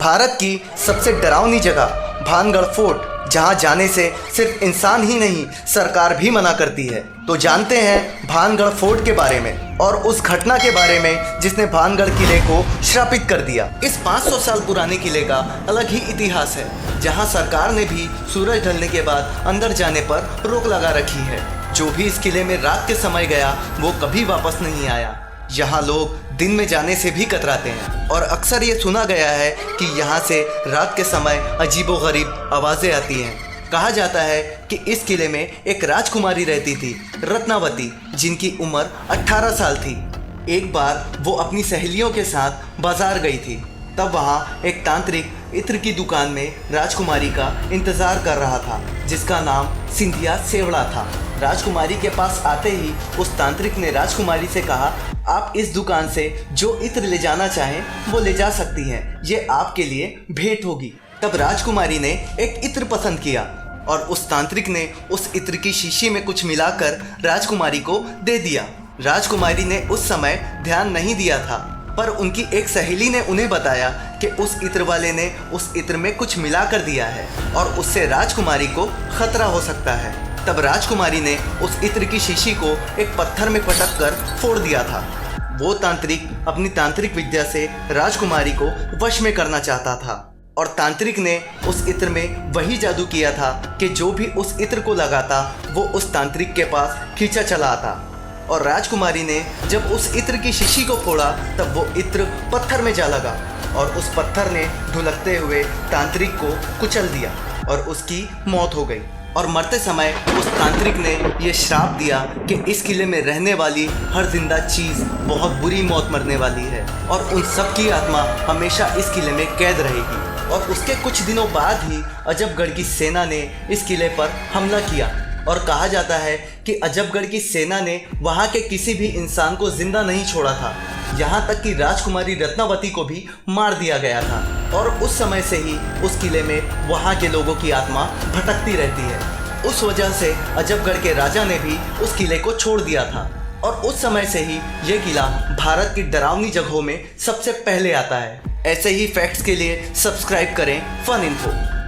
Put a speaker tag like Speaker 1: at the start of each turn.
Speaker 1: भारत की सबसे डरावनी जगह भानगढ़ फोर्ट, जहां जाने से सिर्फ इंसान ही नहीं सरकार भी मना करती है। तो जानते हैं भानगढ़ फोर्ट के बारे में और उस घटना के बारे में जिसने भानगढ़ किले को श्रापित कर दिया। इस 500 साल पुराने किले का अलग ही इतिहास है, जहां सरकार ने भी सूरज ढलने के बाद अंदर जाने पर रोक लगा रखी है। जो भी इस किले में रात के समय गया वो कभी वापस नहीं आया। यहाँ लोग दिन में जाने से भी कतराते हैं और अक्सर ये सुना गया है कि यहाँ से रात के समय अजीबोगरीब आवाज़ें आती हैं। कहा जाता है कि इस किले में एक राजकुमारी रहती थी, रत्नावती, जिनकी उम्र 18 साल थी। एक बार वो अपनी सहेलियों के साथ बाजार गई थी। तब वहाँ एक तांत्रिक इत्र की दुकान में राजकुमारी का इंतज़ार कर रहा था, जिसका नाम सिंधिया सेवड़ा था। राजकुमारी के पास आते ही उस तांत्रिक ने राजकुमारी से कहा, आप इस दुकान से जो इत्र ले जाना चाहें वो ले जा सकती हैं, ये आपके लिए भेंट होगी। तब राजकुमारी ने एक इत्र पसंद किया और उस तांत्रिक ने उस इत्र की शीशी में कुछ मिलाकर राजकुमारी को दे दिया। राजकुमारी ने उस समय ध्यान नहीं दिया था, पर उनकी एक सहेली ने उन्हें बताया कि उस इत्र वाले ने उस इत्र में कुछ मिला कर दिया है और उससे राजकुमारी को खतरा हो सकता है। तब राजकुमारी ने उस इत्र की शीशी को एक पत्थर में पटक कर फोड़ दिया था। वो तांत्रिक अपनी तांत्रिक विद्या से राजकुमारी को वश में करना चाहता था और तांत्रिक ने उस इत्र में वही जादू किया था कि जो भी उस इत्र को लगाता वो उस तांत्रिक के पास खींचा चला आता। और राजकुमारी ने जब उस इत्र की शीशी को फोड़ा तब वो इत्र पत्थर में जा लगा और उस पत्थर ने ढुलकते हुए तांत्रिक को कुचल दिया और उसकी मौत हो गई। और मरते समय उस तांत्रिक ने यह श्राप दिया कि इस किले में रहने वाली हर जिंदा चीज़ बहुत बुरी मौत मरने वाली है और उन सब की आत्मा हमेशा इस किले में कैद रहेगी। और उसके कुछ दिनों बाद ही अजबगढ़ की सेना ने इस किले पर हमला किया और कहा जाता है कि अजबगढ़ की सेना ने वहाँ के किसी भी इंसान को जिंदा नहीं छोड़ा था, यहाँ तक कि राजकुमारी रत्नावती को भी मार दिया गया था। और उस समय से ही उस किले में वहाँ के लोगों की आत्मा भटकती रहती है। उस वजह से अजबगढ़ के राजा ने भी उस किले को छोड़ दिया था और उस समय से ही ये किला भारत की डरावनी जगहों में सबसे पहले आता है। ऐसे ही फैक्ट्स के लिए सब्सक्राइब करें फन इन्फो।